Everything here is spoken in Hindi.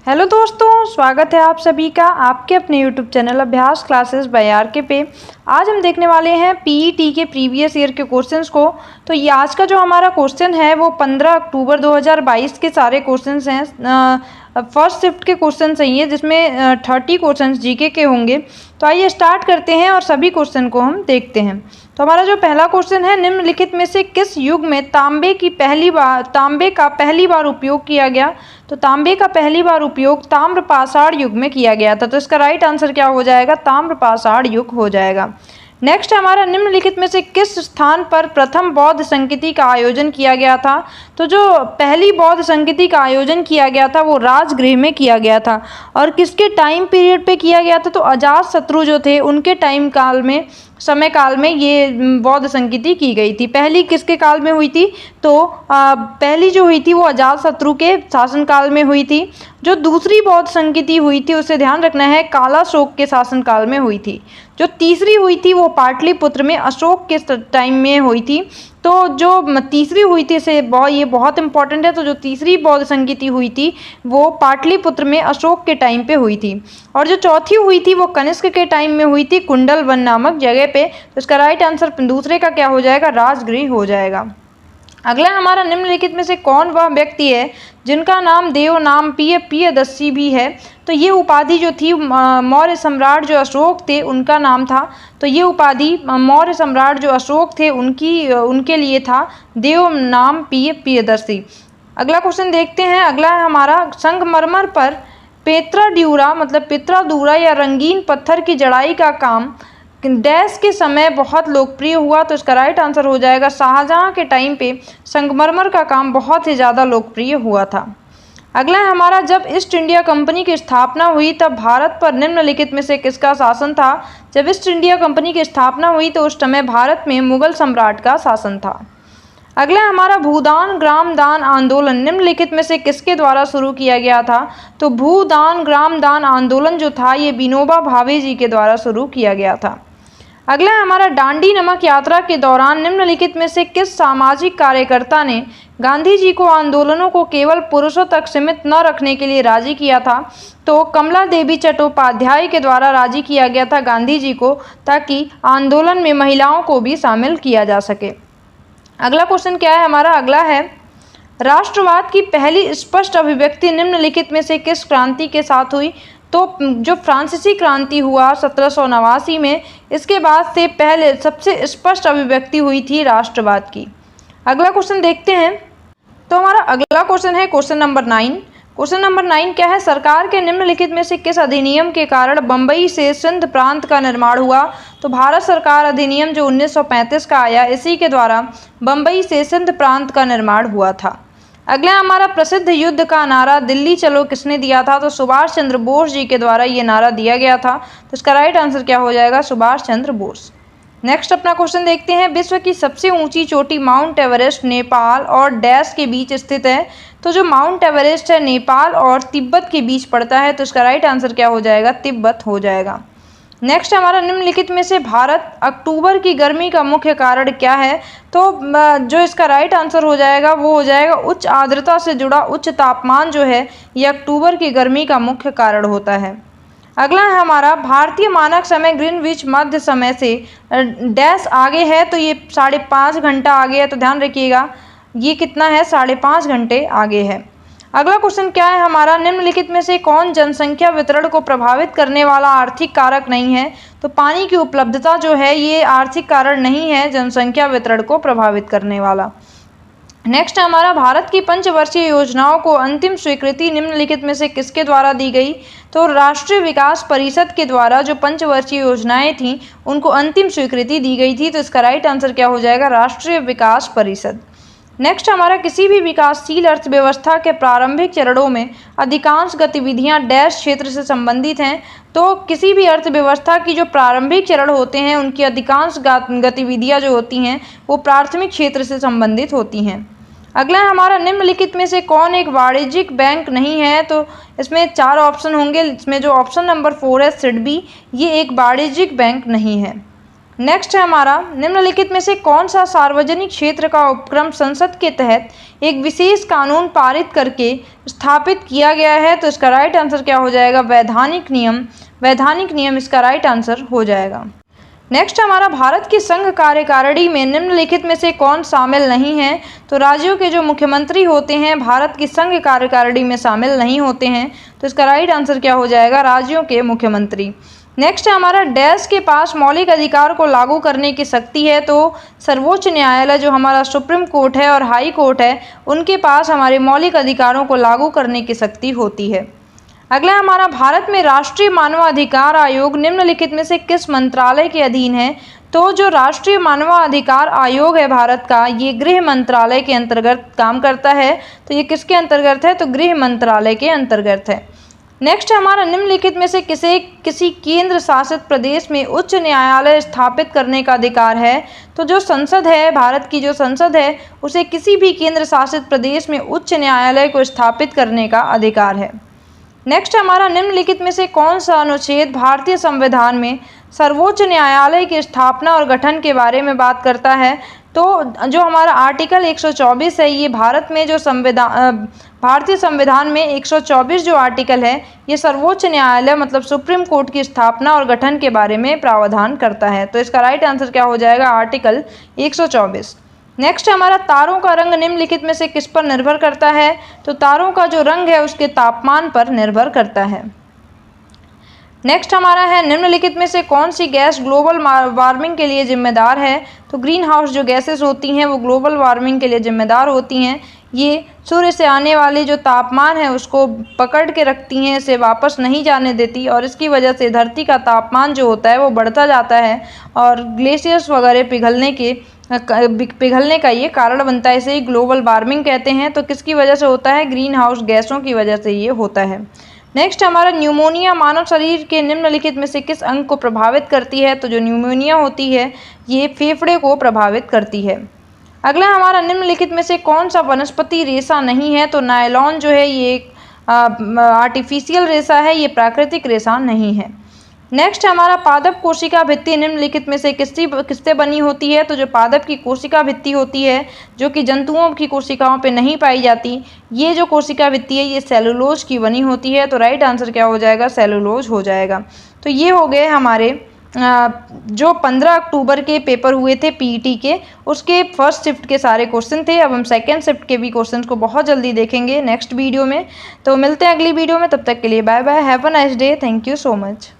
हेलो दोस्तों, स्वागत है आप सभी का आपके अपने यूट्यूब चैनल अभ्यास क्लासेस बाय आर.के. पे। आज हम देखने वाले हैं पीईटी के प्रीवियस ईयर के क्वेश्चंस को। तो ये आज का जो हमारा क्वेश्चन है वो 15 अक्टूबर 2022 के सारे क्वेश्चंस हैं। फर्स्ट शिफ्ट के क्वेश्चन चाहिए जिसमें 30 क्वेश्चंस जीके के होंगे। तो आइए स्टार्ट करते हैं और सभी क्वेश्चन को हम देखते हैं। तो हमारा जो पहला क्वेश्चन है, निम्नलिखित में से किस युग में तांबे का पहली बार उपयोग किया गया? तो तांबे का पहली बार उपयोग ताम्रपाषाण युग में किया गया था। तो इसका राइट आंसर क्या हो जाएगा? ताम्रपाषाण युग हो जाएगा। नेक्स्ट हमारा, निम्नलिखित में से किस स्थान पर प्रथम बौद्ध संगीति का आयोजन किया गया था? तो जो पहली बौद्ध संगीति का आयोजन किया गया था वो राजगृह में किया गया था। और किसके टाइम पीरियड पे किया गया था? तो अजातशत्रु जो थे उनके समय काल में ये बौद्ध संगीति की गई थी। पहली किसके काल में हुई थी? तो पहली जो हुई थी वो अजातशत्रु के शासनकाल में हुई थी। जो दूसरी बौद्ध संगीति हुई थी उसे ध्यान रखना है, कालाशोक के शासनकाल में हुई थी। जो तीसरी हुई थी वो पाटलिपुत्र में अशोक के टाइम में हुई थी। तो जो तीसरी हुई थी ये बहुत इंपॉर्टेंट है। तो जो तीसरी बौद्ध संगीति हुई थी वो पाटलिपुत्र में अशोक के टाइम पे हुई थी। और जो चौथी हुई थी वो कनिष्क के टाइम में हुई थी, कुंडलवन नामक जगह पे। तो इसका राइट आंसर दूसरे का क्या हो जाएगा? राजगृह हो जाएगा। अगला हमारा, निम्नलिखित में से कौन वह व्यक्ति है जिनका नाम देव नाम प्रियदर्शी भी है? तो ये उपाधि जो थी मौर्य सम्राट जो अशोक थे उनका नाम था। तो ये उपाधि मौर्य सम्राट जो अशोक थे उनके लिए था, देव नाम प्रियदर्शी। अगला क्वेश्चन देखते हैं। अगला है हमारा, संगमरमर पर पित्रादूरा या रंगीन पत्थर की जड़ाई का काम डैश के समय बहुत लोकप्रिय हुआ? तो इसका राइट आंसर हो जाएगा, शाहजहां के टाइम पे संगमरमर का काम बहुत ही ज़्यादा लोकप्रिय हुआ था। अगला है हमारा, जब ईस्ट इंडिया कंपनी की स्थापना हुई तब भारत पर निम्नलिखित में से किसका शासन था? जब ईस्ट इंडिया कंपनी की स्थापना हुई तो उस समय भारत में मुगल सम्राट का शासन था। अगला हमारा, भूदान ग्राम दान आंदोलन निम्नलिखित में से किसके द्वारा शुरू किया गया था? तो भूदान ग्राम दान आंदोलन जो था ये विनोबा भावे जी के द्वारा शुरू किया गया था। अगला हमारा, दांडी नमक यात्रा के दौरान निम्नलिखित में से किस सामाजिक कार्यकर्ता ने गांधी जी को आंदोलनों को केवल पुरुषों तक सीमित न रखने के लिए राजी किया था? तो कमला देवी चट्टोपाध्याय के द्वारा राजी किया गया था गांधी जी को, ताकि आंदोलन में महिलाओं को भी शामिल किया जा सके। अगला क्वेश्चन क्या है हमारा? अगला है, राष्ट्रवाद की पहली स्पष्ट अभिव्यक्ति निम्नलिखित में से किस क्रांति के साथ हुई? तो जो फ्रांसीसी क्रांति हुआ 1789 में, इसके बाद से पहले सबसे स्पष्ट अभिव्यक्ति हुई थी राष्ट्रवाद की। अगला क्वेश्चन देखते हैं। तो हमारा अगला क्वेश्चन है क्वेश्चन नंबर 9। क्वेश्चन नंबर 9 क्या है? सरकार के निम्नलिखित में से किस अधिनियम के कारण बम्बई से सिंध प्रांत का निर्माण हुआ? तो भारत सरकार अधिनियम जो 1935 का आया, इसी के द्वारा बम्बई से सिंध प्रांत का निर्माण हुआ था। अगला हमारा, प्रसिद्ध युद्ध का नारा दिल्ली चलो किसने दिया था? तो सुभाष चंद्र बोस जी के द्वारा ये नारा दिया गया था। तो इसका राइट आंसर क्या हो जाएगा? सुभाष चंद्र बोस। नेक्स्ट अपना क्वेश्चन देखते हैं। विश्व की सबसे ऊंची चोटी माउंट एवरेस्ट नेपाल और डैश के बीच स्थित है? तो जो माउंट एवरेस्ट है नेपाल और तिब्बत के बीच पड़ता है। तो इसका राइट आंसर क्या हो जाएगा? तिब्बत हो जाएगा। नेक्स्ट हमारा, निम्नलिखित में से भारत अक्टूबर की गर्मी का मुख्य कारण क्या है? तो जो इसका राइट आंसर हो जाएगा वो हो जाएगा उच्च आर्द्रता से जुड़ा उच्च तापमान जो है ये अक्टूबर की गर्मी का मुख्य कारण होता है। अगला है हमारा, भारतीय मानक समय ग्रीनविच मध्य समय से डैश आगे है। तो ये 5.5 घंटा आगे है। तो ध्यान रखिएगा ये कितना है? 5.5 घंटे आगे है। अगला क्वेश्चन क्या है हमारा, निम्नलिखित में से कौन जनसंख्या वितरण को प्रभावित करने वाला आर्थिक कारक नहीं है? तो पानी की उपलब्धता जो है ये आर्थिक कारण नहीं है जनसंख्या वितरण को प्रभावित करने वाला। नेक्स्ट हमारा, भारत की पंचवर्षीय योजनाओं को अंतिम स्वीकृति निम्नलिखित में से किसके द्वारा दी गई? तो राष्ट्रीय विकास परिषद के द्वारा जो पंचवर्षीय योजनाएं थीं उनको अंतिम स्वीकृति दी गई थी। तो इसका राइट आंसर क्या हो जाएगा? राष्ट्रीय विकास परिषद। नेक्स्ट हमारा, किसी भी विकासशील अर्थव्यवस्था के प्रारंभिक चरणों में अधिकांश गतिविधियां डैश क्षेत्र से संबंधित हैं? तो किसी भी अर्थव्यवस्था की जो प्रारंभिक चरण होते हैं उनकी अधिकांश गतिविधियां जो होती हैं वो प्राथमिक क्षेत्र से संबंधित होती हैं। अगला है हमारा, निम्नलिखित में से कौन एक वाणिज्यिक बैंक नहीं है? तो इसमें 4 ऑप्शन होंगे। इसमें जो ऑप्शन नंबर 4 है सिडबी, ये एक वाणिज्यिक बैंक नहीं है। नेक्स्ट है हमारा, निम्नलिखित में से कौन सा सार्वजनिक क्षेत्र का उपक्रम संसद के तहत एक विशेष कानून पारित करके स्थापित किया गया है? तो इसका राइट आंसर क्या हो जाएगा? वैधानिक नियम। वैधानिक नियम इसका राइट आंसर हो जाएगा। नेक्स्ट हमारा, भारत की संघ कार्यकारिणी में निम्नलिखित में से कौन शामिल नहीं है? तो राज्यों के जो मुख्यमंत्री होते हैं भारत की संघ कार्यकारिणी में शामिल नहीं होते हैं। तो इसका राइट आंसर क्या हो जाएगा? राज्यों के मुख्यमंत्री। नेक्स्ट है हमारा, डैश के पास मौलिक अधिकार को लागू करने की शक्ति है? तो सर्वोच्च न्यायालय जो हमारा सुप्रीम कोर्ट है और हाई कोर्ट है, उनके पास हमारे मौलिक अधिकारों को लागू करने की शक्ति होती है। अगला हमारा, भारत में राष्ट्रीय मानवाधिकार आयोग निम्नलिखित में से किस मंत्रालय के अधीन है? तो जो राष्ट्रीय मानवाधिकार आयोग है भारत का, ये गृह मंत्रालय के अंतर्गत काम करता है। तो ये किसके अंतर्गत है? तो गृह मंत्रालय के अंतर्गत है। नेक्स्ट हमारा, निम्नलिखित में से किसी केंद्र शासित प्रदेश में उच्च न्यायालय स्थापित करने का अधिकार है? तो जो संसद है, भारत की जो संसद है, उसे किसी भी केंद्र शासित प्रदेश में उच्च न्यायालय को स्थापित करने का अधिकार है। नेक्स्ट हमारा, निम्नलिखित में से कौन सा अनुच्छेद भारतीय संविधान में सर्वोच्च न्यायालय की स्थापना और गठन के बारे में बात करता है? तो जो हमारा आर्टिकल 124 है, ये भारत में जो भारतीय संविधान में 124 जो आर्टिकल है, ये सर्वोच्च न्यायालय मतलब सुप्रीम कोर्ट की स्थापना और गठन के बारे में प्रावधान करता है। तो इसका राइट आंसर क्या हो जाएगा? आर्टिकल 124। नेक्स्ट हमारा, तारों का रंग निम्नलिखित में से किस पर निर्भर करता है? तो तारों का जो रंग है उसके तापमान पर निर्भर करता है। नेक्स्ट हमारा है, निम्नलिखित में से कौन सी गैस ग्लोबल वार्मिंग के लिए जिम्मेदार है? तो ग्रीन हाउस जो गैसेस होती हैं वो ग्लोबल वार्मिंग के लिए जिम्मेदार होती हैं। ये सूर्य से आने वाली जो तापमान है उसको पकड़ के रखती हैं, इसे वापस नहीं जाने देती, और इसकी वजह से धरती का तापमान जो होता है वो बढ़ता जाता है और ग्लेशियर्स वगैरह पिघलने का ये कारण बनता है। इसे ही ग्लोबल वार्मिंग कहते हैं। तो किसकी वजह से होता है? ग्रीन हाउस गैसों की वजह से ये होता है। नेक्स्ट हमारा, न्यूमोनिया मानव शरीर के निम्नलिखित में से किस अंग को प्रभावित करती है? तो जो न्यूमोनिया होती है ये फेफड़े को प्रभावित करती है। अगला हमारा, निम्नलिखित में से कौन सा वनस्पति रेशा नहीं है? तो नायलॉन जो है ये आर्टिफिशियल रेशा है, ये प्राकृतिक रेशा नहीं है। नेक्स्ट हमारा, पादप कोशिका भित्ति निम्नलिखित में से किससे बनी होती है? तो जो पादप की कोशिका भित्ति होती है जो कि जंतुओं की कोशिकाओं पे नहीं पाई जाती, ये जो कोशिका भित्ति है ये सेलुलोज की बनी होती है। तो राइट आंसर क्या हो जाएगा? सेलुलोज हो जाएगा। तो ये हो गए हमारे जो 15 अक्टूबर के पेपर हुए थे पीईटी के, उसके फर्स्ट शिफ्ट के सारे क्वेश्चन थे। अब हम सेकेंड शिफ्ट के भी क्वेश्चन को बहुत जल्दी देखेंगे नेक्स्ट वीडियो में। तो मिलते हैं अगली वीडियो में, तब तक के लिए bye bye, have a nice day, thank you so much.